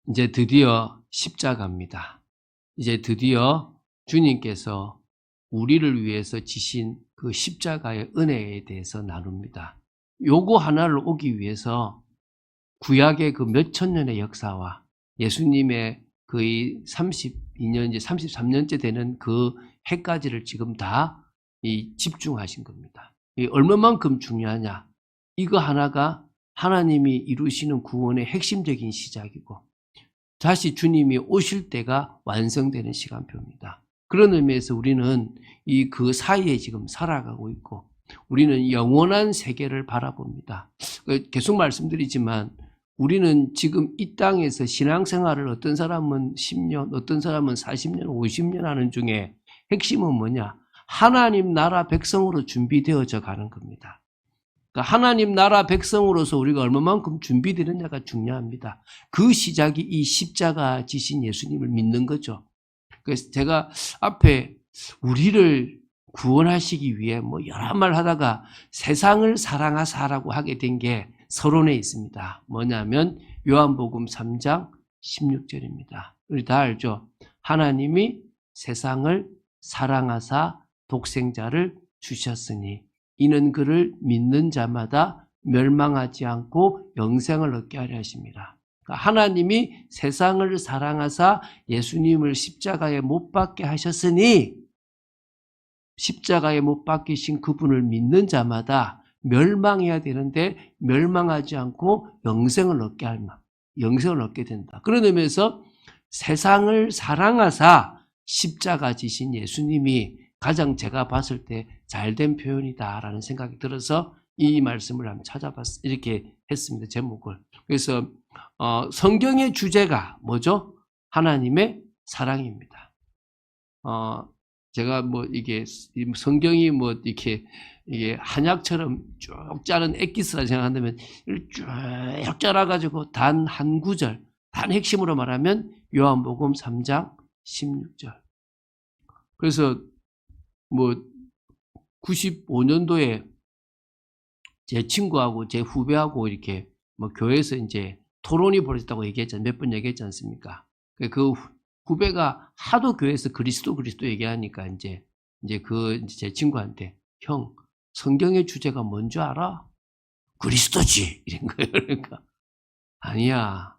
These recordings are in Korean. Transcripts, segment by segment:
이제 드디어 십자가입니다. 이제 드디어 주님께서 우리를 위해서 지신 그 십자가의 은혜에 대해서 나눕니다. 요거 하나를 오기 위해서 구약의 그 몇천 년의 역사와 예수님의 거의 32년, 이제 33년째 되는 그 해까지를 지금 다 집중하신 겁니다. 얼마만큼 중요하냐? 이거 하나가 하나님이 이루시는 구원의 핵심적인 시작이고 다시 주님이 오실 때가 완성되는 시간표입니다. 그런 의미에서 우리는 그 사이에 지금 살아가고 있고 우리는 영원한 세계를 바라봅니다. 계속 말씀드리지만 우리는 지금 이 땅에서 신앙생활을 어떤 사람은 10년, 어떤 사람은 40년, 50년 하는 중에 핵심은 뭐냐? 하나님 나라 백성으로 준비되어져 가는 겁니다. 그러니까 하나님 나라 백성으로서 우리가 얼마만큼 준비되느냐가 중요합니다. 그 시작이 이 십자가 지신 예수님을 믿는 거죠. 그래서 제가 앞에 우리를 구원하시기 위해 뭐 여러 말 하다가 세상을 사랑하사라고 하게 된 게 서론에 있습니다. 뭐냐면 요한복음 3장 16절입니다. 우리 다 알죠? 하나님이 세상을 사랑하사 독생자를 주셨으니 이는 그를 믿는 자마다 멸망하지 않고 영생을 얻게 하려 하십니다. 하나님이 세상을 사랑하사 예수님을 십자가에 못 박게 하셨으니 십자가에 못 박히신 그분을 믿는 자마다 멸망해야 되는데 멸망하지 않고 영생을 얻게 된다. 그런 의미에서 세상을 사랑하사 십자가 지신 예수님이 가장 제가 봤을 때 잘된 표현이다라는 생각이 들어서 이 말씀을 한번 찾아봤어요. 이렇게 했습니다. 제목을. 그래서 성경의 주제가 뭐죠? 하나님의 사랑입니다. 제가 뭐 이게 성경이 뭐 이게 한약처럼 쭉 짜는 엑기스라 생각한다면 쭉 짜라가지고 단 한 구절, 단 핵심으로 말하면 요한복음 3장 16절. 그래서 뭐 95년도에 제 친구하고 제 후배하고 이렇게 뭐 교회에서 이제 토론이 벌어졌다고 몇 번 얘기했지 않습니까? 그 후배가 하도 교회에서 그리스도 얘기하니까 이제 제 친구한테 형 성경의 주제가 뭔지 알아? 그리스도지 이런 거예요. 그러니까 아니야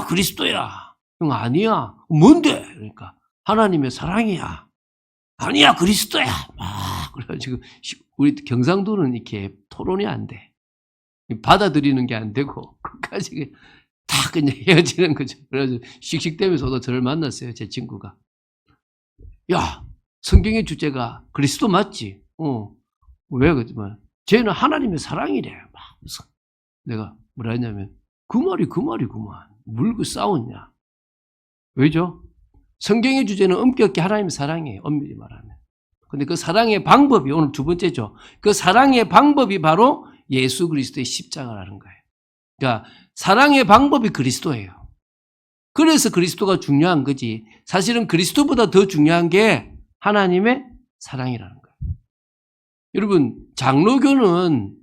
그리스도야. 형 아니야 뭔데? 그러니까 하나님의 사랑이야. 아니야 그리스도야. 막 그래가지고 우리 경상도는 이렇게 토론이 안 돼. 받아들이는 게 안 되고 끝까지 다 그냥 헤어지는 거죠. 그래서 씩씩대면서도 저를 만났어요. 제 친구가. 야 성경의 주제가 그리스도 맞지? 왜 그랬지만 쟤는 하나님의 사랑이래. 막 그래서 내가 뭐라 했냐면 그 말이구만. 물고 싸웠냐? 왜죠? 성경의 주제는 엄격히 하나님의 사랑이에요. 엄밀히 말하면. 근데 그 사랑의 방법이 오늘 두 번째죠. 그 사랑의 방법이 바로 예수 그리스도의 십자가라는 거예요. 그러니까 사랑의 방법이 그리스도예요. 그래서 그리스도가 중요한 거지. 사실은 그리스도보다 더 중요한 게 하나님의 사랑이라는 거예요. 여러분 장로교는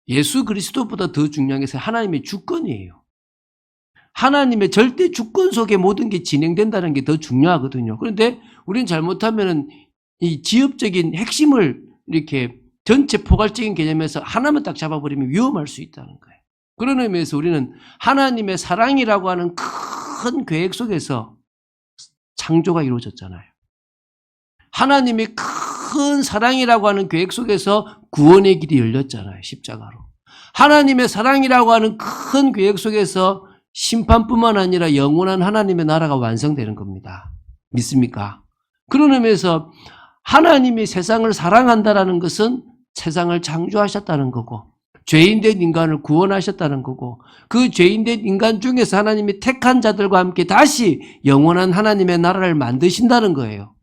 예수 그리스도보다 더 중요한 게 하나님의 주권이에요. 하나님의 절대 주권 속에 모든 게 진행된다는 게 더 중요하거든요. 그런데 우리는 잘못하면 이 지엽적인 핵심을 이렇게 전체 포괄적인 개념에서 하나만 딱 잡아버리면 위험할 수 있다는 거예요. 그런 의미에서 우리는 하나님의 사랑이라고 하는 큰 계획 속에서 창조가 이루어졌잖아요. 하나님의 큰 사랑이라고 하는 계획 속에서 구원의 길이 열렸잖아요. 십자가로. 하나님의 사랑이라고 하는 큰 계획 속에서 심판뿐만 아니라 영원한 하나님의 나라가 완성되는 겁니다. 믿습니까? 그런 의미에서 하나님이 세상을 사랑한다는 것은 세상을 창조하셨다는 거고 죄인된 인간을 구원하셨다는 거고 그 죄인된 인간 중에서 하나님이 택한 자들과 함께 다시 영원한 하나님의 나라를 만드신다는 거예요.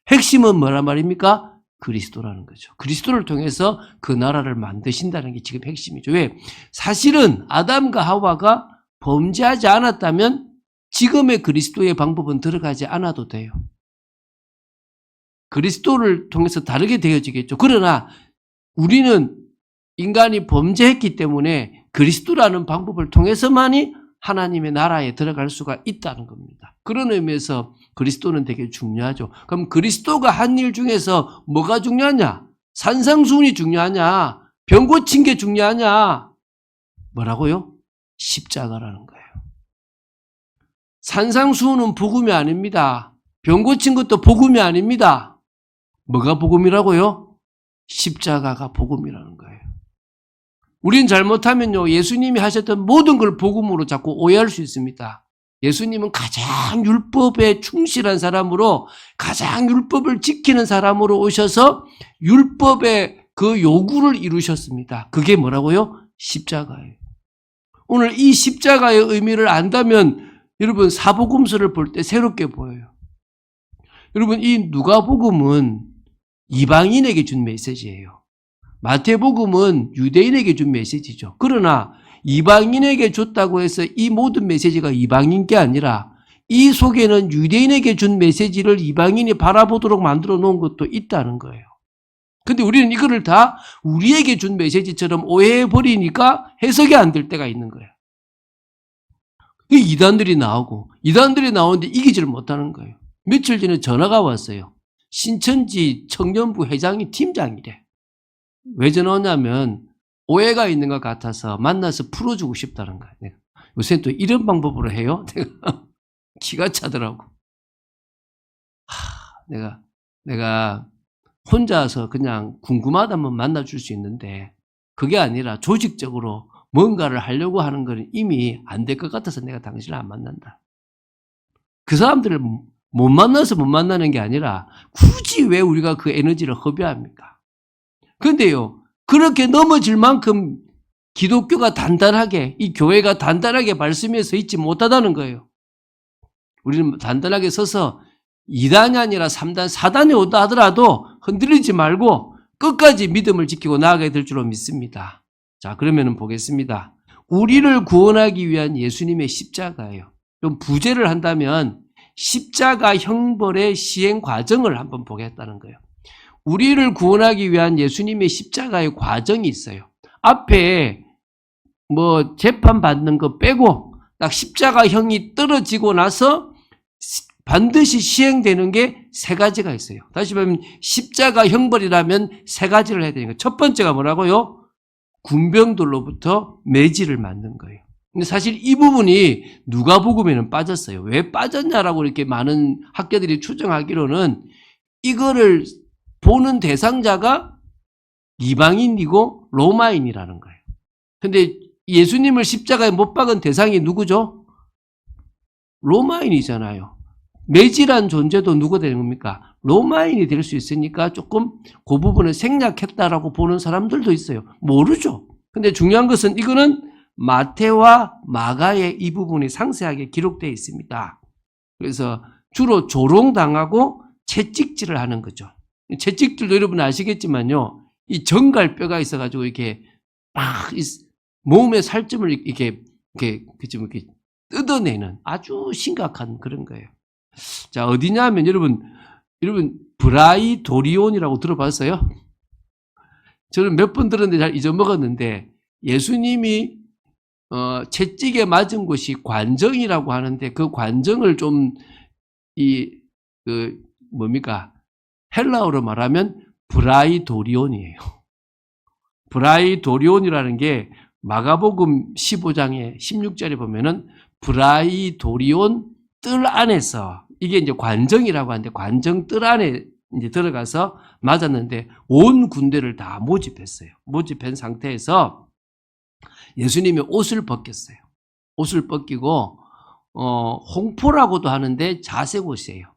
핵심은 뭐란 말입니까? 그리스도라는 거죠. 그리스도를 통해서 그 나라를 만드신다는 게 지금 핵심이죠. 왜? 사실은 아담과 하와가 범죄하지 않았다면 지금의 그리스도의 방법은 들어가지 않아도 돼요. 그리스도를 통해서 다르게 되어지겠죠. 그러나 우리는 인간이 범죄했기 때문에 그리스도라는 방법을 통해서만이 하나님의 나라에 들어갈 수가 있다는 겁니다. 그런 의미에서 그리스도는 되게 중요하죠. 그럼 그리스도가 한 일 중에서 뭐가 중요하냐? 산상수훈이 중요하냐? 병 고친 게 중요하냐? 뭐라고요? 십자가라는 거예요. 산상수훈은 복음이 아닙니다. 병 고친 것도 복음이 아닙니다. 뭐가 복음이라고요? 십자가가 복음이라는 거예요. 우리는 잘못하면요, 예수님이 하셨던 모든 걸 복음으로 자꾸 오해할 수 있습니다. 예수님은 가장 율법에 충실한 사람으로, 가장 율법을 지키는 사람으로 오셔서 율법의 그 요구를 이루셨습니다. 그게 뭐라고요? 십자가예요. 오늘 이 십자가의 의미를 안다면 여러분 사복음서를 볼 때 새롭게 보여요. 여러분 이 누가복음은 이방인에게 준 메시지예요. 마태복음은 유대인에게 준 메시지죠. 그러나 이방인에게 줬다고 해서 이 모든 메시지가 이방인 게 아니라 이 속에는 유대인에게 준 메시지를 이방인이 바라보도록 만들어 놓은 것도 있다는 거예요. 근데 우리는 이거를 다 우리에게 준 메시지처럼 오해해버리니까 해석이 안 될 때가 있는 거예요. 이단들이 나오고, 이단들이 나오는데 이기지를 못하는 거예요. 며칠 전에 전화가 왔어요. 신천지 청년부 회장이 팀장이래. 왜 전화 오냐면 오해가 있는 것 같아서 만나서 풀어주고 싶다는 거예요. 요새 또 이런 방법으로 해요? 기가 차더라고. 내가 혼자서 그냥 궁금하다면 만나줄 수 있는데 그게 아니라 조직적으로 뭔가를 하려고 하는 건 이미 안 될 것 같아서 내가 당신을 안 만난다. 그 사람들을 못 만나서 못 만나는 게 아니라 굳이 왜 우리가 그 에너지를 허비합니까? 그런데요, 그렇게 넘어질 만큼 기독교가 단단하게, 이 교회가 단단하게 말씀에 서 있지 못하다는 거예요. 우리는 단단하게 서서 2단이 아니라 3단, 4단이 온다 하더라도 흔들리지 말고 끝까지 믿음을 지키고 나아가야 될 줄로 믿습니다. 자, 그러면 보겠습니다. 우리를 구원하기 위한 예수님의 십자가예요. 좀 부제를 한다면 십자가 형벌의 시행 과정을 한번 보겠다는 거예요. 우리를 구원하기 위한 예수님의 십자가의 과정이 있어요. 앞에 뭐 재판 받는 거 빼고 딱 십자가형이 떨어지고 나서 반드시 시행되는 게 세 가지가 있어요. 다시 보면 십자가 형벌이라면 세 가지를 해야 되는 거예요. 첫 번째가 뭐라고요? 군병들로부터 매질을 맞는 거예요. 근데 사실 이 부분이 누가복음에는 빠졌어요. 왜 빠졌냐라고 이렇게 많은 학자들이 추정하기로는 이거를 보는 대상자가 이방인이고 로마인이라는 거예요. 근데 예수님을 십자가에 못 박은 대상이 누구죠? 로마인이잖아요. 매질한 존재도 누가 되는 겁니까? 로마인이 될 수 있으니까 조금 그 부분을 생략했다라고 보는 사람들도 있어요. 모르죠. 근데 중요한 것은 이거는 마태와 마가의 이 부분이 상세하게 기록되어 있습니다. 그래서 주로 조롱당하고 채찍질을 하는 거죠. 채찍질도 여러분 아시겠지만요, 이 정갈뼈가 있어가지고 이렇게 막 몸의 살점을 이렇게 뜯어내는 아주 심각한 그런 거예요. 자, 어디냐면 여러분 브라이도리온이라고 들어봤어요? 저는 몇 번 들었는데 잘 잊어먹었는데 예수님이 채찍에 맞은 곳이 관정이라고 하는데 그 관정을 좀 뭡니까? 헬라어로 말하면 브라이도리온이에요. 브라이도리온이라는 게 마가복음 15장에 16절에 보면은 브라이도리온 뜰 안에서 이게 이제 관정이라고 하는데 관정 뜰 안에 이제 들어가서 맞았는데 온 군대를 다 모집했어요. 모집한 상태에서 예수님이 옷을 벗겼어요. 옷을 벗기고 홍포라고도 하는데 자색 옷이에요.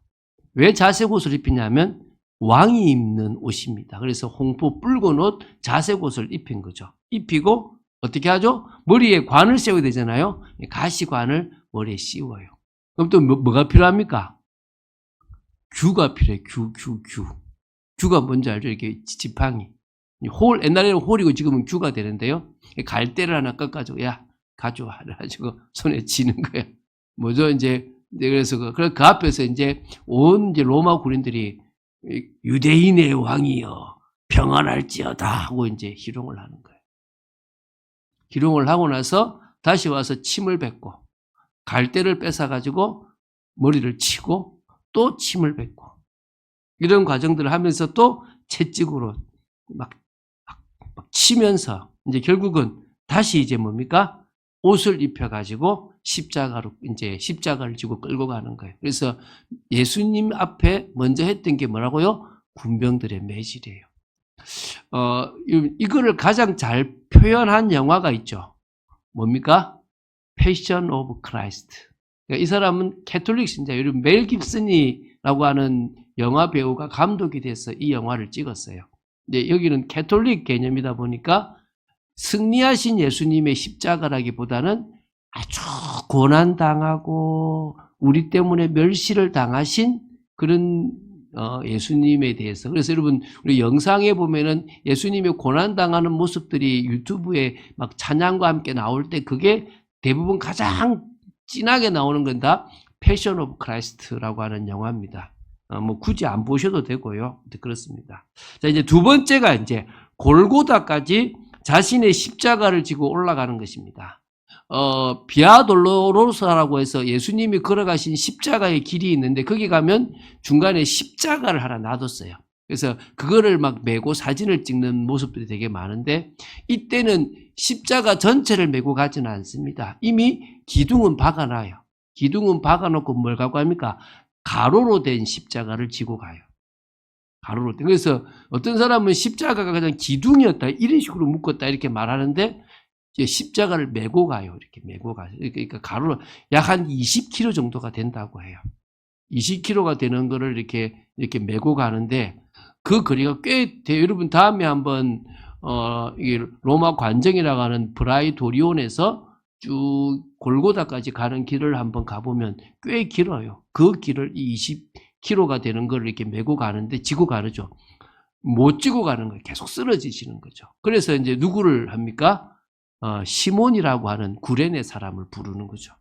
왜 자색 옷을 입히냐면 왕이 입는 옷입니다. 그래서 홍포 붉은 옷, 자색 옷을 입힌 거죠. 입히고 어떻게 하죠? 머리에 관을 씌워야 되잖아요. 가시관을 머리에 씌워요. 그럼 또 뭐가 필요합니까? 규가 필요해요. 규. 규가 뭔지 알죠? 이렇게 지팡이. 옛날에는 홀이고 지금은 규가 되는데요. 갈대를 하나 꺾어가지고, 야, 가져와. 그래가지고 손에 쥐는 거야. 뭐죠? 그래서 그 앞에서 온 로마 군인들이 유대인의 왕이여 평안할지어다 하고 희롱을 하는 거예요. 희롱을 하고 나서 다시 와서 침을 뱉고 갈대를 뺏어가지고 머리를 치고 또 침을 뱉고 이런 과정들을 하면서 또 채찍으로 막 치면서 이제 결국은 다시 이제 뭡니까? 옷을 입혀가지고 십자가를 지고 끌고 가는 거예요. 그래서 예수님 앞에 먼저 했던 게 뭐라고요? 군병들의 매질이에요. 이거를 가장 잘 표현한 영화가 있죠. 뭡니까? 패션 오브 크라이스트. 그러니까 이 사람은 캐톨릭 신자예요. 멜 깁슨이라고 하는 영화 배우가 감독이 돼서 이 영화를 찍었어요. 근데 여기는 캐톨릭 개념이다 보니까 승리하신 예수님의 십자가라기보다는 아주 고난당하고 우리 때문에 멸시를 당하신 그런 예수님에 대해서. 그래서 여러분 우리 영상에 보면은 예수님의 고난당하는 모습들이 유튜브에 막 찬양과 함께 나올 때 그게 대부분 가장 진하게 나오는 건 다 패션 오브 크라이스트라고 하는 영화입니다. 뭐 굳이 안 보셔도 되고요. 그렇습니다. 자, 이제 두 번째가 이제 골고다까지 자신의 십자가를 지고 올라가는 것입니다. 비아 돌로로사라고 해서 예수님이 걸어가신 십자가의 길이 있는데 거기 가면 중간에 십자가를 하나 놔뒀어요. 그래서 그거를 막 메고 사진을 찍는 모습들이 되게 많은데 이때는 십자가 전체를 메고 가지는 않습니다. 이미 기둥은 박아놔요. 기둥은 박아놓고 뭘 갖고 합니까? 가로로 된 십자가를 지고 가요. 가로로 된. 그래서 어떤 사람은 십자가가 그냥 기둥이었다 이런 식으로 묶었다 이렇게 말하는데 이제 십자가를 메고 가요. 이렇게 메고 가요. 그러니까 가로로 약 한 20km 정도가 된다고 해요. 20km가 되는 거를 이렇게 메고 가는데 그 거리가 꽤 돼요. 여러분 다음에 한번 이게 로마 관정이라고 하는 브라이도리온에서 쭉 골고다까지 가는 길을 한번 가보면 꽤 길어요. 그 길을 20km가 되는 걸 이렇게 메고 가는데 지고 가르죠. 못 지고 가는 거예요. 계속 쓰러지시는 거죠. 그래서 이제 누구를 합니까? 시몬이라고 하는 구레네 사람을 부르는 거죠.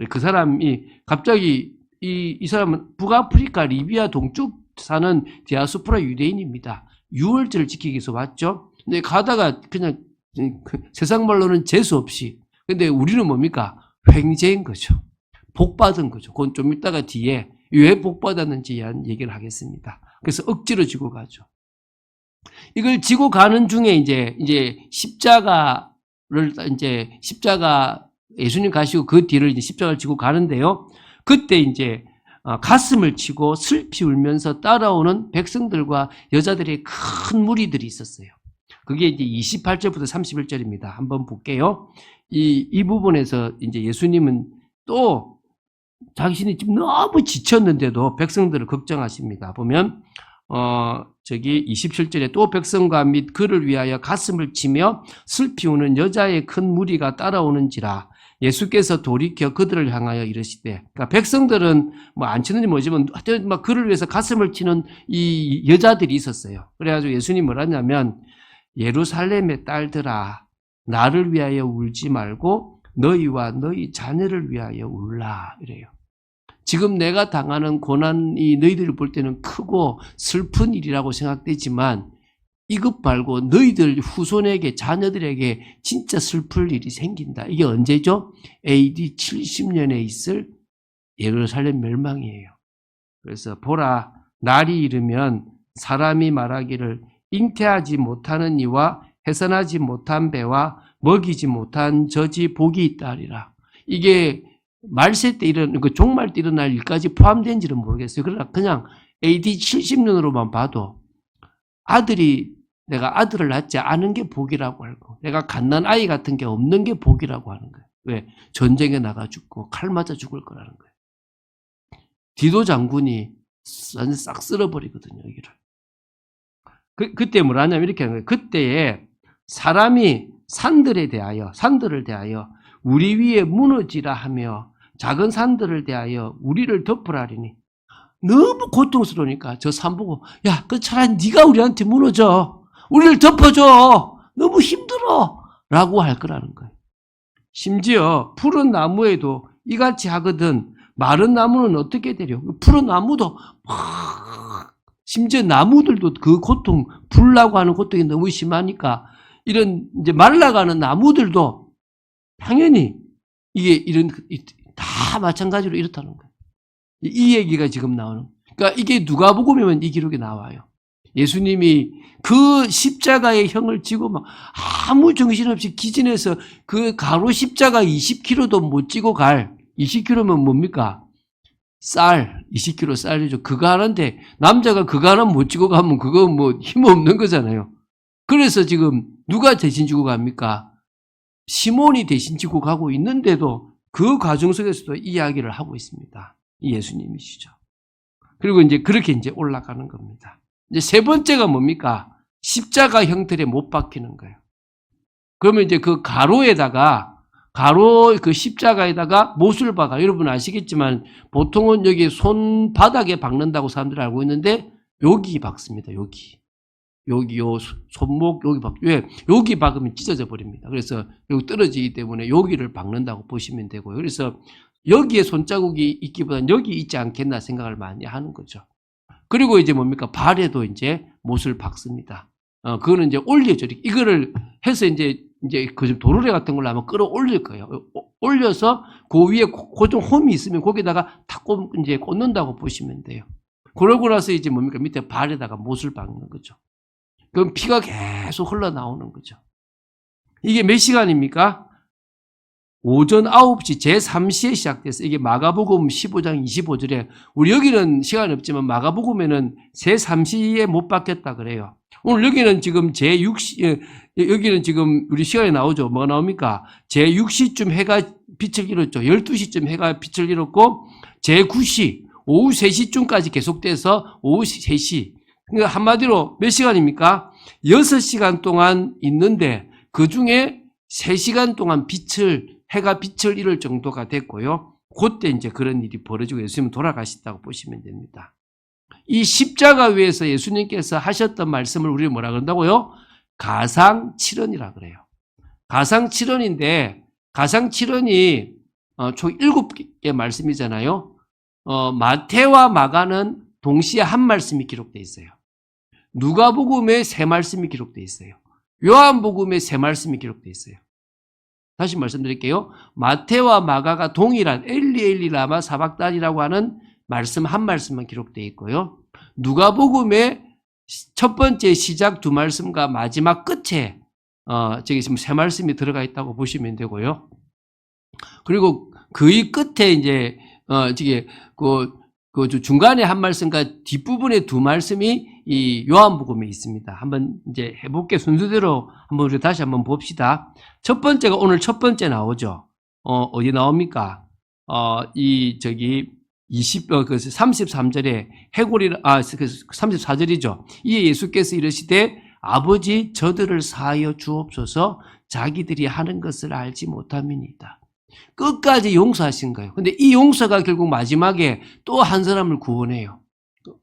그 사람이 갑자기 이 사람은 북아프리카 리비아 동쪽 사는 디아스포라 유대인입니다. 유월절을 지키기 위해서 왔죠. 근데 가다가 그냥 세상 말로는 재수 없이. 근데 우리는 뭡니까? 횡재인 거죠. 복 받은 거죠. 그건 좀 이따가 뒤에 왜 복 받았는지에 대한 얘기를 하겠습니다. 그래서 억지로 지고 가죠. 이걸 지고 가는 중에 이제 십자가 예수님 가시고 그 뒤를 이제 십자가를 지고 가는데요. 그때 이제 가슴을 치고 슬피 울면서 따라오는 백성들과 여자들의 큰 무리들이 있었어요. 그게 이제 28절부터 31절입니다. 한번 볼게요. 이 부분에서 이제 예수님은 또 자신이 지금 너무 지쳤는데도 백성들을 걱정하십니다. 보면 저기 27절에 또 백성과 및 그를 위하여 가슴을 치며 슬피 우는 여자의 큰 무리가 따라오는지라 예수께서 돌이켜 그들을 향하여 이르시되, 그러니까 백성들은 뭐 안 치는지 모르지만 하여튼 막 그를 위해서 가슴을 치는 이 여자들이 있었어요. 그래가지고 예수님이 뭐라 하냐면 예루살렘의 딸들아 나를 위하여 울지 말고 너희와 너희 자녀를 위하여 울라 이래요. 지금 내가 당하는 고난이 너희들을 볼 때는 크고 슬픈 일이라고 생각되지만 이것 말고 너희들 후손에게 자녀들에게 진짜 슬플 일이 생긴다. 이게 언제죠? AD 70년에 있을 예루살렘 멸망이에요. 그래서 보라 날이 이르면 사람이 말하기를 잉태하지 못하는 이와 해산하지 못한 배와 먹이지 못한 젖이 복이 있다 하리라. 이게 말세 때 그 종말 때 일어날 일까지 포함된지는 모르겠어요. 그러나 그냥 AD 70년으로만 봐도 내가 아들을 낳지 않은 게 복이라고 알고 내가 갓난 아이 같은 게 없는 게 복이라고 하는 거예요. 왜? 전쟁에 나가 죽고 칼 맞아 죽을 거라는 거예요. 디도 장군이 완전 싹 쓸어버리거든요. 여기를. 그때 뭐라냐면 이렇게 하는 거예요. 그때에 사람이 산들을 대하여 우리 위에 무너지라 하며 작은 산들을 대하여 우리를 덮으라리니 너무 고통스러우니까 저 산 보고 야, 그 차라리 네가 우리한테 무너져. 우리를 덮어줘. 너무 힘들어. 라고 할 거라는 거예요. 심지어 푸른 나무에도 이같이 하거든 마른 나무는 어떻게 되려? 푸른 나무도 심지어 나무들도 그 고통, 불나고 하는 고통이 너무 심하니까 이런 이제 말라가는 나무들도 당연히 이게 이런 다 다 마찬가지로 이렇다는 거예요. 이 얘기가 지금 나오는. 그러니까 이게 누가복음이면 이 기록이 나와요. 예수님이 그 십자가의 형을 지고 막 아무 정신없이 기진해서 그 가로 십자가 20kg도 못 지고 20kg면 뭡니까? 쌀, 20kg 쌀이죠. 그거 하는데 남자가 그거 하나 못 지고 가면 그거 뭐 힘없는 거잖아요. 그래서 지금 누가 대신 지고 갑니까? 시몬이 대신 지고 가고 있는데도 그 과정 속에서도 이야기를 하고 있습니다. 이 예수님이시죠. 그리고 이제 그렇게 이제 올라가는 겁니다. 이제 세 번째가 뭡니까? 십자가 형틀에 못 박히는 거예요. 그러면 이제 그 가로 그 십자가에다가 못을 박아. 여러분 아시겠지만 보통은 여기 손바닥에 박는다고 사람들이 알고 있는데 여기 박습니다. 여기 요 손목 여기 박. 왜? 여기 박으면 찢어져 버립니다. 그래서 여기 떨어지기 때문에 여기를 박는다고 보시면 되고요. 그래서 여기에 손자국이 있기보다는 여기 있지 않겠나 생각을 많이 하는 거죠. 그리고 이제 뭡니까? 발에도 이제 못을 박습니다. 그거는 이제 올려줘. 이거를 해서 이제 그 도르래 같은 걸로 아마 끌어올릴 거예요. 올려서 그 위에 고정 홈이 있으면 거기다가 탁 이제 꽂는다고 보시면 돼요. 그러고 나서 이제 뭡니까? 밑에 발에다가 못을 박는 거죠. 그럼 피가 계속 흘러나오는 거죠. 이게 몇 시간입니까? 오전 9시 제3시에 시작돼서 이게 마가복음 15장 25절에 우리 여기는 시간이 없지만 마가복음에는 제3시에 못 박혔다 그래요. 오늘 여기는 지금 제6시 여기는 지금 우리 시간에 나오죠. 뭐가 나옵니까? 제6시쯤 해가 빛을 잃었죠. 12시쯤 해가 빛을 잃었고 제9시 오후 3시쯤까지 계속돼서 오후 3시. 그러니까 한마디로 몇 시간입니까? 6시간 동안 있는데 그중에 3시간 동안 해가 빛을 잃을 정도가 됐고요. 그때 이제 그런 일이 벌어지고 예수님은 돌아가셨다고 보시면 됩니다. 이 십자가 위에서 예수님께서 하셨던 말씀을 우리 뭐라 그런다고요? 가상칠언이라 그래요. 가상칠언인데 가상칠언이 총 7개의 말씀이잖아요. 마태와 마가는 동시에 한 말씀이 기록되어 있어요. 누가복음에 3말씀이 기록되어 있어요. 요한복음에 3말씀이 기록되어 있어요. 다시 말씀드릴게요. 마태와 마가가 동일한 엘리 라마 사박단이라고 하는 말씀 한 말씀만 기록되어 있고요. 누가복음의 첫 번째 시작 2말씀과 마지막 끝에 저기 지금 3말씀이 들어가 있다고 보시면 되고요. 그리고 거의 끝에 이제 저기 그 중간에 한 말씀과 뒷부분에 2말씀이 이 요한복음에 있습니다. 한번 이제 해볼게 순서대로 한번 우리 다시 한번 봅시다. 첫 번째가 오늘 첫 번째 나오죠. 어디 나옵니까? 이 저기 33절에 해골이 34절이죠. 이에 예수께서 이르시되 아버지 저들을 사하여 주옵소서 자기들이 하는 것을 알지 못함이니이다. 끝까지 용서하신 거예요. 근데 이 용서가 결국 마지막에 또 한 사람을 구원해요.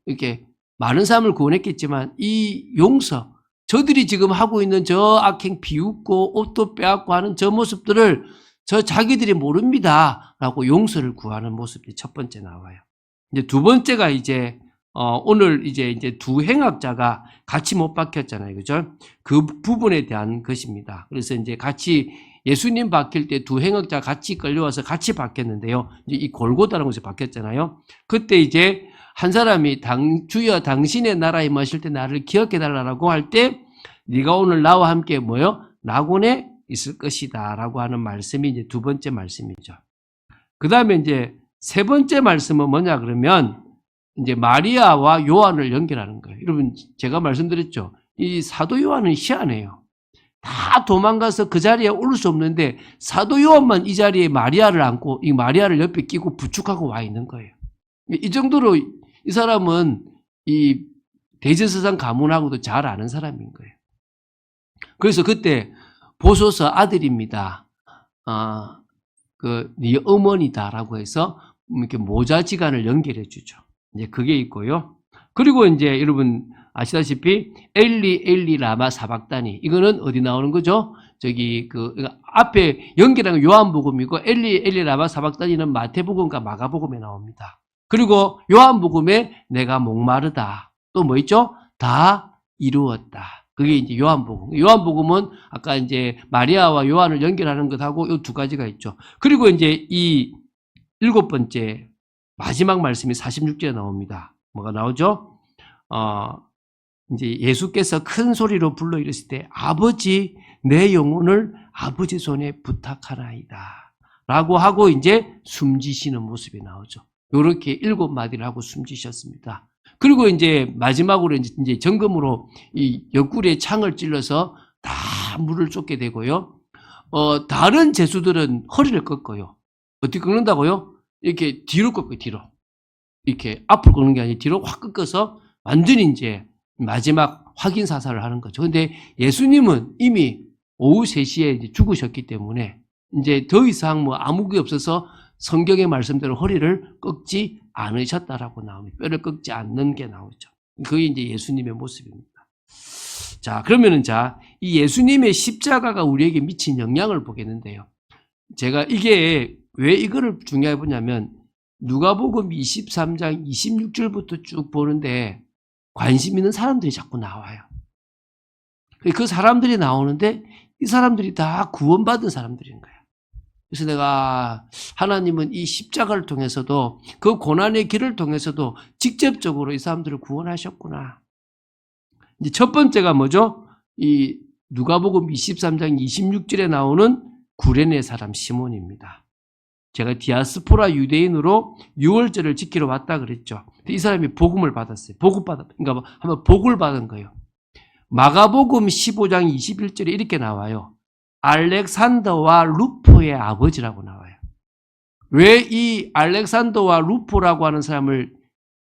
이렇게 많은 사람을 구원했겠지만 이 용서, 저들이 지금 하고 있는 저 악행 비웃고 옷도 빼앗고 하는 저 모습들을 저 자기들이 모릅니다 라고 용서를 구하는 모습이 첫 번째 나와요. 이제 두 번째가 이제 오늘 이제 두 행악자가 같이 못 박혔잖아요. 그죠? 그 부분에 대한 것입니다. 그래서 이제 같이 예수님 박힐 때 두 행악자 같이 끌려와서 같이 박혔는데요. 이제 이 골고다라는 곳에 박혔잖아요. 그때 이제 한 사람이 주여 당신의 나라에 임하실 때 나를 기억해 달라고 할 때 네가 오늘 나와 함께 뭐요? 낙원에 있을 것이다 라고 하는 말씀이 이제 두 번째 말씀이죠. 그 다음에 이제 세 번째 말씀은 뭐냐 그러면 이제 마리아와 요한을 연결하는 거예요. 여러분 제가 말씀드렸죠. 이 사도 요한은 희한해요. 다 도망가서 그 자리에 올 수 없는데 사도 요한만 이 자리에 마리아를 안고 이 마리아를 옆에 끼고 부축하고 와 있는 거예요. 이 정도로 이 사람은 이 대제사장 가문하고도 잘 아는 사람인 거예요. 그래서 그때 보소서 아들입니다. 네 어머니다라고 해서 이렇게 모자지간을 연결해 주죠. 이제 그게 있고요. 그리고 이제 여러분 아시다시피 엘리 라마 사박다니 이거는 어디 나오는 거죠? 저기 그 앞에 연결한 요한복음이고 엘리 라마 사박다니는 마태복음과 마가복음에 나옵니다. 그리고 요한복음에 내가 목마르다. 또 뭐 있죠? 다 이루었다. 그게 이제 요한복음. 요한복음은 아까 이제 마리아와 요한을 연결하는 것하고 이 두 가지가 있죠. 그리고 이제 이 일곱 번째 마지막 말씀이 46절에 나옵니다. 뭐가 나오죠? 이제 예수께서 큰 소리로 불러 이르실 때 아버지 내 영혼을 아버지 손에 부탁하나이다 라고 하고 이제 숨지시는 모습이 나오죠. 이렇게 7마디를 하고 숨지셨습니다. 그리고 이제 마지막으로 이제 정금으로 이 옆구리에 창을 찔러서 다 물을 쫓게 되고요. 다른 제수들은 허리를 꺾어요. 어떻게 꺾는다고요? 이렇게 뒤로 꺾어요, 뒤로. 이렇게 앞으로 꺾는 게 아니라 뒤로 확 꺾어서 완전히 이제 마지막 확인 사살을 하는 거죠. 근데 예수님은 이미 오후 3시에 이제 죽으셨기 때문에 이제 더 이상 뭐 아무 게 없어서 성경의 말씀대로 허리를 꺾지 않으셨다라고 나옵니다. 뼈를 꺾지 않는 게 나오죠. 그게 이제 예수님의 모습입니다. 자, 그러면은 이 예수님의 십자가가 우리에게 미친 영향을 보겠는데요. 제가 이게 왜 이거를 중요하게 보냐면 누가복음 23장 26절부터 쭉 보는데 관심 있는 사람들이 자꾸 나와요. 그 사람들이 나오는데 이 사람들이 다 구원받은 사람들인 거예요. 그래서 내가 하나님은 이 십자가를 통해서도 그 고난의 길을 통해서도 직접적으로 이 사람들을 구원하셨구나. 이제 첫 번째가 뭐죠? 이 누가복음 23장 26절에 나오는 구레네 사람 시몬입니다. 제가 디아스포라 유대인으로 유월절을 지키러 왔다 그랬죠. 이 사람이 복음을 받았어요. 그러니까 한번 복을 받은 거예요. 마가복음 15장 21절에 이렇게 나와요. 알렉산더와 루포의 아버지라고 나와요. 왜 이 알렉산더와 루포라고 하는 사람을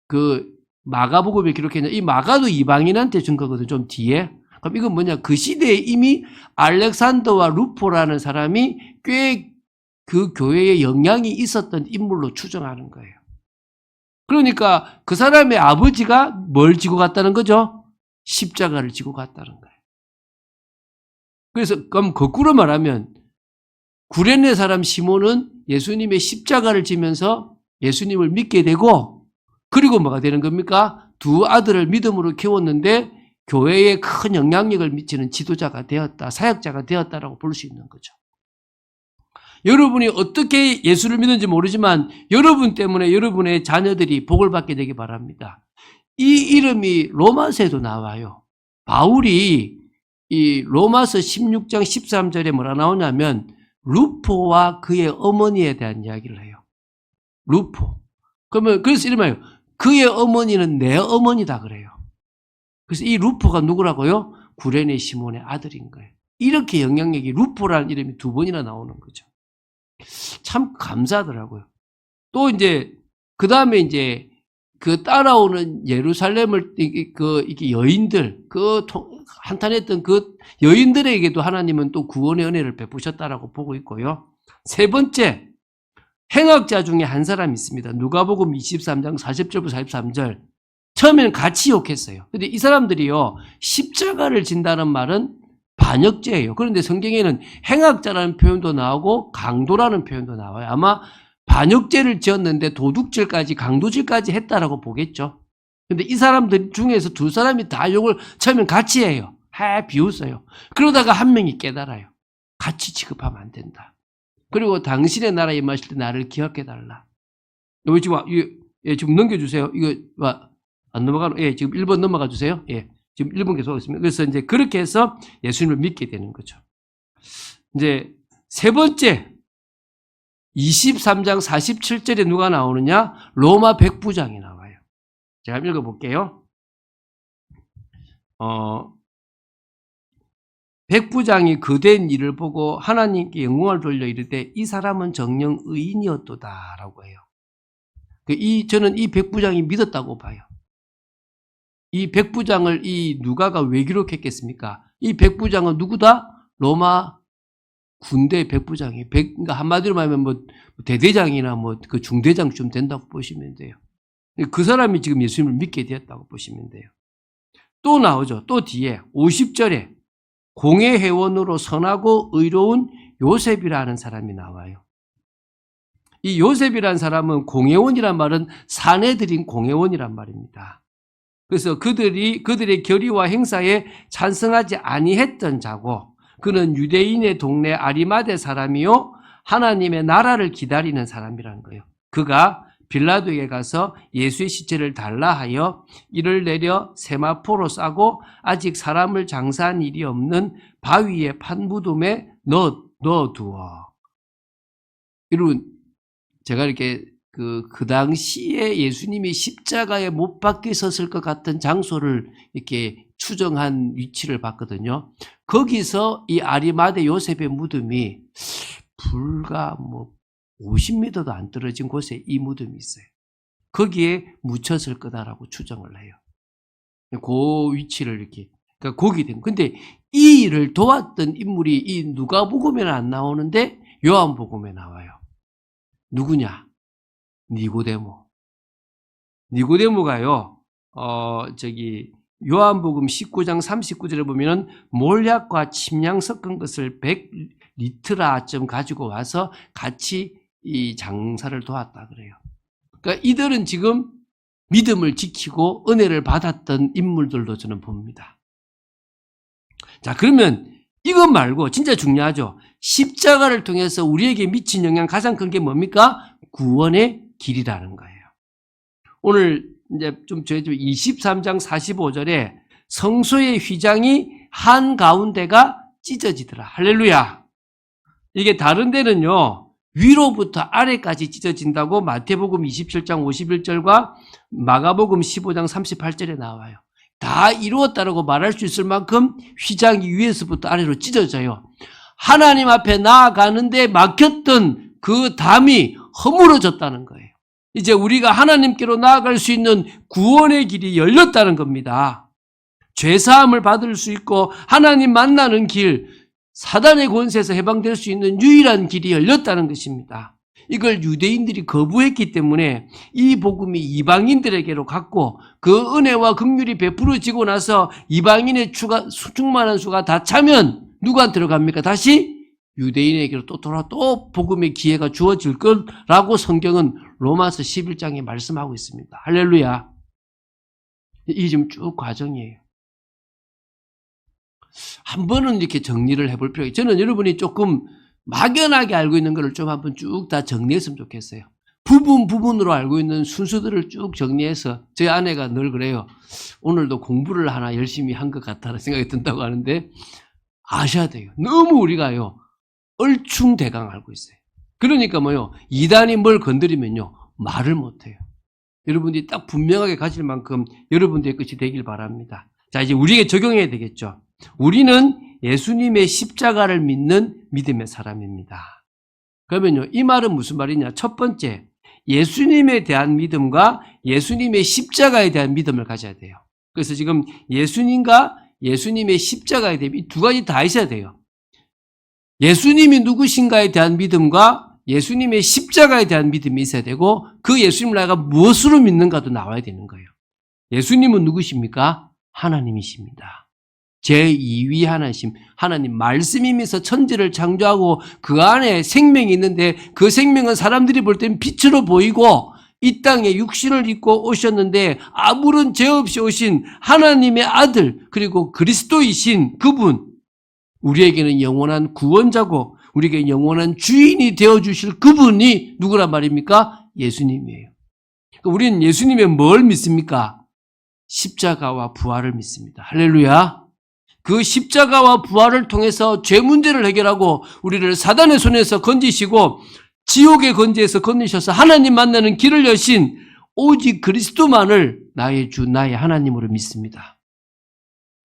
그 마가복음에 기록했냐? 이 마가도 이방인한테 준 거거든, 좀 뒤에. 그럼 이건 뭐냐? 그 시대에 이미 알렉산더와 루포라는 사람이 꽤 그 교회에 영향이 있었던 인물로 추정하는 거예요. 그러니까 그 사람의 아버지가 뭘 지고 갔다는 거죠? 십자가를 지고 갔다는 거예요. 그래서 그럼 거꾸로 말하면 구레네 사람 시몬은 예수님의 십자가를 지면서 예수님을 믿게 되고 그리고 뭐가 되는 겁니까? 두 아들을 믿음으로 키웠는데 교회에 큰 영향력을 미치는 지도자가 되었다, 사역자가 되었다라고 볼 수 있는 거죠. 여러분이 어떻게 예수를 믿는지 모르지만 여러분 때문에 여러분의 자녀들이 복을 받게 되기 바랍니다. 이 이름이 로마서에도 나와요. 바울이 이 로마서 16장 13절에 뭐라 나오냐면 루포와 그의 어머니에 대한 이야기를 해요. 루포. 그러면 그래서 이러면 그의 어머니는 내 어머니다 그래요. 그래서 이 루포가 누구라고요? 구레네 시몬의 아들인 거예요. 이렇게 영향력이 루포라는 이름이 2번이나 나오는 거죠. 참 감사하더라고요. 또 이제 그 다음에 이제 그 따라오는 예루살렘을 이게 여인들 한탄했던 그 여인들에게도 하나님은 또 구원의 은혜를 베푸셨다라고 보고 있고요. 세 번째, 행악자 중에 한 사람이 있습니다. 누가복음 23장 40절부터 43절. 처음에는 같이 욕했어요. 근데 이 사람들이요, 십자가를 진다는 말은 반역죄예요. 그런데 성경에는 행악자라는 표현도 나오고 강도라는 표현도 나와요. 아마 반역죄를 지었는데 도둑질까지 강도질까지 했다라고 보겠죠. 근데 이 사람들 중에서 2사람이 다 욕을 처음엔 같이 해요. 비웃어요. 그러다가 한 명이 깨달아요. 같이 취급하면 안 된다. 그리고 당신의 나라에 임하실 때 나를 기억해달라. 여기 지금 넘겨주세요. 이거 안 넘어가는, 지금 1번 넘어가 주세요. 지금 1번 계속 하겠습니다. 그래서 이제 그렇게 해서 예수님을 믿게 되는 거죠. 이제 세 번째, 23장 47절에 누가 나오느냐? 로마 백부장이 나와요. 제가 읽어볼게요. 백부장이 그된 일을 보고 하나님께 영광을 돌려 이르되 이 사람은 정녕 의인이었도다 라고 해요. 저는 이 백부장이 믿었다고 봐요. 이 백부장을 이 누가가 왜 기록했겠습니까? 이 백부장은 누구다? 로마 군대 백부장이. 그러니까 한마디로 말하면 뭐 대대장이나 뭐 그 중대장쯤 된다고 보시면 돼요. 그 사람이 지금 예수님을 믿게 되었다고 보시면 돼요. 또 나오죠. 또 뒤에 50절에 공회회원으로 선하고 의로운 요셉이라는 사람이 나와요. 이 요셉이라는 사람은 공회원이란 말은 사내들인 공회원이란 말입니다. 그래서 그들의 결의와 행사에 찬성하지 아니했던 자고 그는 유대인의 동네 아리마대 사람이요 하나님의 나라를 기다리는 사람이라는 거예요. 그가 빌라도에게 가서 예수의 시체를 달라 하여 이를 내려 세마포로 싸고 아직 사람을 장사한 일이 없는 바위의 판무덤에 넣어두어. 여러분, 제가 이렇게 그 당시에 예수님이 십자가에 못 박혀 섰을 것 같은 장소를 이렇게 추정한 위치를 봤거든요. 거기서 이 아리마대 요셉의 무덤이 불과 50m도 안 떨어진 곳에 이 무덤이 있어요. 거기에 묻혔을 거다라고 추정을 해요. 그 위치를 이렇게, 그러니까 거기 된. 근데 이 일을 도왔던 인물이 이 누가복음에는 안 나오는데 요한복음에 나와요. 누구냐? 니고데모. 니고데모가요, 요한복음 19장 39절에 보면은 몰약과 침량 섞은 것을 100리트라쯤 가지고 와서 같이 이 장사를 도왔다 그래요. 그러니까 이들은 지금 믿음을 지키고 은혜를 받았던 인물들로 저는 봅니다. 자, 그러면 이것 말고 진짜 중요하죠. 십자가를 통해서 우리에게 미친 영향 가장 큰 게 뭡니까? 구원의 길이라는 거예요. 오늘 이제 좀 저희 23장 45절에 성소의 휘장이 한 가운데가 찢어지더라. 할렐루야. 이게 다른 데는요, 위로부터 아래까지 찢어진다고 마태복음 27장 51절과 마가복음 15장 38절에 나와요. 다 이루었다라고 말할 수 있을 만큼 휘장이 위에서부터 아래로 찢어져요. 하나님 앞에 나아가는데 막혔던 그 담이 허물어졌다는 거예요. 이제 우리가 하나님께로 나아갈 수 있는 구원의 길이 열렸다는 겁니다. 죄사함을 받을 수 있고 하나님 만나는 길, 사단의 권세에서 해방될 수 있는 유일한 길이 열렸다는 것입니다. 이걸 유대인들이 거부했기 때문에 이 복음이 이방인들에게로 갔고 그 은혜와 긍휼이 베풀어지고 나서 이방인의 충만한 수가 다 차면 누구한테로 갑니까? 다시 유대인에게로 또 복음의 기회가 주어질 거라고 성경은 로마서 11장에 말씀하고 있습니다. 할렐루야. 이게 지금 쭉 과정이에요. 한 번은 이렇게 정리를 해볼 필요가 있어요. 저는 여러분이 조금 막연하게 알고 있는 것을 좀 한번 쭉 다 정리했으면 좋겠어요. 부분으로 알고 있는 순서들을 쭉 정리해서 저희 아내가 늘 그래요. 오늘도 공부를 하나 열심히 한 것 같다는 생각이 든다고 하는데 아셔야 돼요. 너무 우리가요. 얼충대강 알고 있어요. 그러니까 이단이 뭘 건드리면요. 말을 못해요. 여러분들이 딱 분명하게 가질 만큼 여러분들의 것이 되길 바랍니다. 자, 이제 우리에게 적용해야 되겠죠. 우리는 예수님의 십자가를 믿는 믿음의 사람입니다. 그러면요, 이 말은 무슨 말이냐? 첫 번째, 예수님에 대한 믿음과 예수님의 십자가에 대한 믿음을 가져야 돼요. 그래서 지금 예수님과 예수님의 십자가에 대한 이 두 가지 다 있어야 돼요. 예수님이 누구신가에 대한 믿음과 예수님의 십자가에 대한 믿음이 있어야 되고 그 예수님을 내가 무엇으로 믿는가도 나와야 되는 거예요. 예수님은 누구십니까? 하나님이십니다. 제2위 하나님 말씀이면서 천지를 창조하고 그 안에 생명이 있는데 그 생명은 사람들이 볼 때는 빛으로 보이고 이 땅에 육신을 입고 오셨는데 아무런 죄 없이 오신 하나님의 아들 그리고 그리스도이신 그분, 우리에게는 영원한 구원자고 우리에게 영원한 주인이 되어주실 그분이 누구란 말입니까? 예수님이에요. 그러니까 우리는 예수님의 뭘 믿습니까? 십자가와 부활을 믿습니다. 할렐루야. 그 십자가와 부활을 통해서 죄 문제를 해결하고 우리를 사단의 손에서 건지시고 지옥의 건지에서 건지셔서 하나님 만나는 길을 여신 오직 그리스도만을 나의 주, 나의 하나님으로 믿습니다.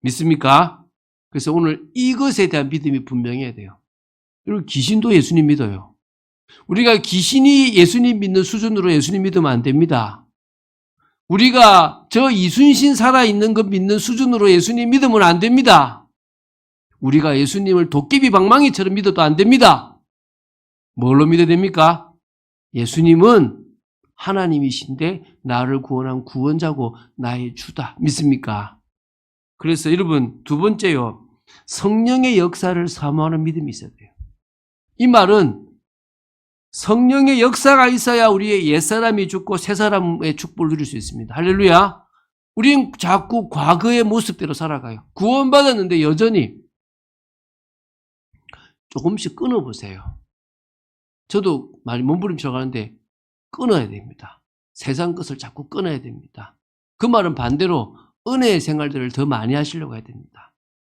믿습니까? 그래서 오늘 이것에 대한 믿음이 분명해야 돼요. 그리고 귀신도 예수님 믿어요. 우리가 귀신이 예수님 믿는 수준으로 예수님 믿으면 안 됩니다. 우리가 저 이순신 살아있는 것 믿는 수준으로 예수님 믿으면 안 됩니다. 우리가 예수님을 도깨비 방망이처럼 믿어도 안 됩니다. 뭘로 믿어야 됩니까? 예수님은 하나님이신데 나를 구원한 구원자고 나의 주다. 믿습니까? 그래서 여러분 두 번째요. 성령의 역사를 사모하는 믿음이 있어야 돼요. 이 말은 성령의 역사가 있어야 우리의 옛사람이 죽고 새사람의 축복을 누릴 수 있습니다. 할렐루야. 우린 자꾸 과거의 모습대로 살아가요. 구원받았는데 여전히 조금씩 끊어보세요. 저도 많이 몸부림쳐 가는데 끊어야 됩니다. 세상 것을 자꾸 끊어야 됩니다. 그 말은 반대로 은혜의 생활들을 더 많이 하시려고 해야 됩니다.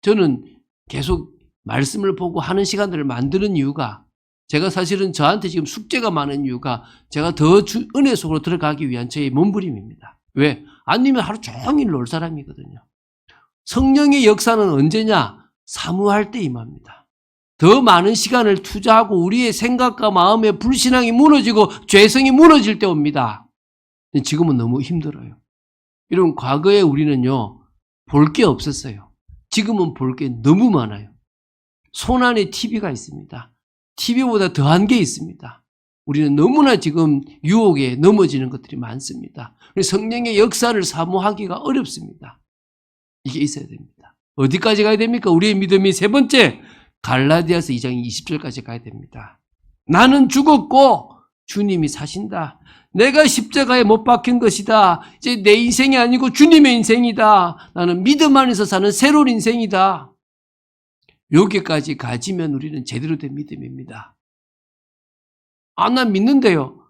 저는 계속 말씀을 보고 하는 시간들을 만드는 이유가, 제가 사실은 저한테 지금 숙제가 많은 이유가 제가 더 은혜 속으로 들어가기 위한 저의 몸부림입니다. 왜? 아니면 하루 종일 놀 사람이거든요. 성령의 역사는 언제냐? 사모할 때 임합니다. 더 많은 시간을 투자하고 우리의 생각과 마음의 불신앙이 무너지고 죄성이 무너질 때 옵니다. 지금은 너무 힘들어요. 여러분, 과거에 우리는요, 볼 게 없었어요. 지금은 볼 게 너무 많아요. 손안에 TV가 있습니다. TV보다 더한 게 있습니다. 우리는 너무나 지금 유혹에 넘어지는 것들이 많습니다. 성령의 역사를 사모하기가 어렵습니다. 이게 있어야 됩니다. 어디까지 가야 됩니까? 우리의 믿음이 세 번째, 갈라디아서 2장 20절까지 가야 됩니다. 나는 죽었고 주님이 사신다. 내가 십자가에 못 박힌 것이다. 이제 내 인생이 아니고 주님의 인생이다. 나는 믿음 안에서 사는 새로운 인생이다. 여기까지 가지면 우리는 제대로 된 믿음입니다. 아, 난 믿는데요.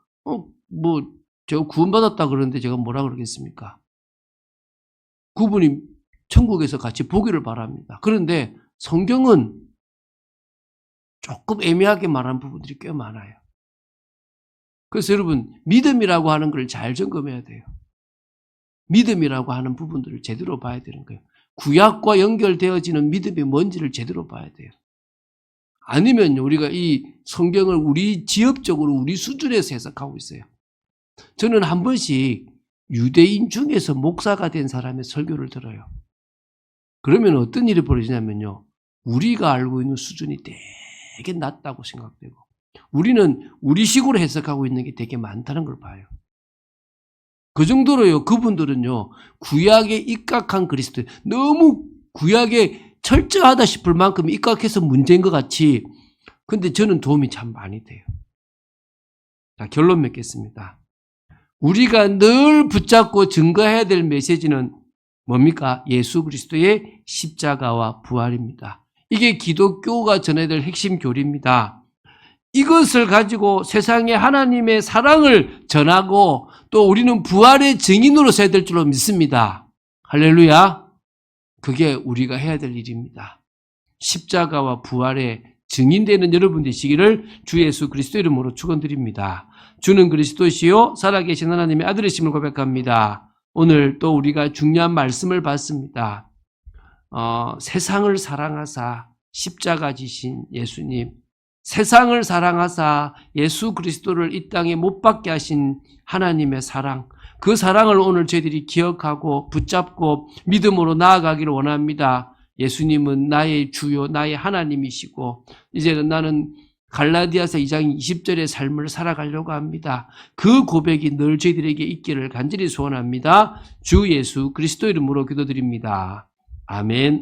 제가 구원받았다 그러는데 제가 뭐라 그러겠습니까? 그분이 천국에서 같이 보기를 바랍니다. 그런데 성경은 조금 애매하게 말하는 부분들이 꽤 많아요. 그래서 여러분, 믿음이라고 하는 걸 잘 점검해야 돼요. 믿음이라고 하는 부분들을 제대로 봐야 되는 거예요. 구약과 연결되어지는 믿음이 뭔지를 제대로 봐야 돼요. 아니면 우리가 이 성경을 우리 지역적으로 우리 수준에서 해석하고 있어요. 저는 한 번씩 유대인 중에서 목사가 된 사람의 설교를 들어요. 그러면 어떤 일이 벌어지냐면요, 우리가 알고 있는 수준이 되게 낮다고 생각되고 우리는 우리식으로 해석하고 있는 게 되게 많다는 걸 봐요. 그 정도로요, 그분들은요, 구약에 입각한 그리스도, 너무 구약에 철저하다 싶을 만큼 입각해서 문제인 것 같이, 근데 저는 도움이 참 많이 돼요. 자, 결론 맺겠습니다. 우리가 늘 붙잡고 증거해야 될 메시지는 뭡니까? 예수 그리스도의 십자가와 부활입니다. 이게 기독교가 전해야 될 핵심 교리입니다. 이것을 가지고 세상에 하나님의 사랑을 전하고 또 우리는 부활의 증인으로 서야 될 줄로 믿습니다. 할렐루야. 그게 우리가 해야 될 일입니다. 십자가와 부활의 증인되는 여러분 되시기를 주 예수 그리스도 이름으로 축원드립니다. 주는 그리스도시요 살아계신 하나님의 아들이심을 고백합니다. 오늘 또 우리가 중요한 말씀을 받습니다. 세상을 사랑하사 십자가 지신 예수님, 세상을 사랑하사 예수 그리스도를 이 땅에 못 박게 하신 하나님의 사랑, 그 사랑을 오늘 저희들이 기억하고 붙잡고 믿음으로 나아가기를 원합니다. 예수님은 나의 주요, 나의 하나님이시고 이제는 나는 갈라디아서 2장 20절의 삶을 살아가려고 합니다. 그 고백이 늘 저희들에게 있기를 간절히 소원합니다. 주 예수 그리스도 이름으로 기도드립니다. 아멘.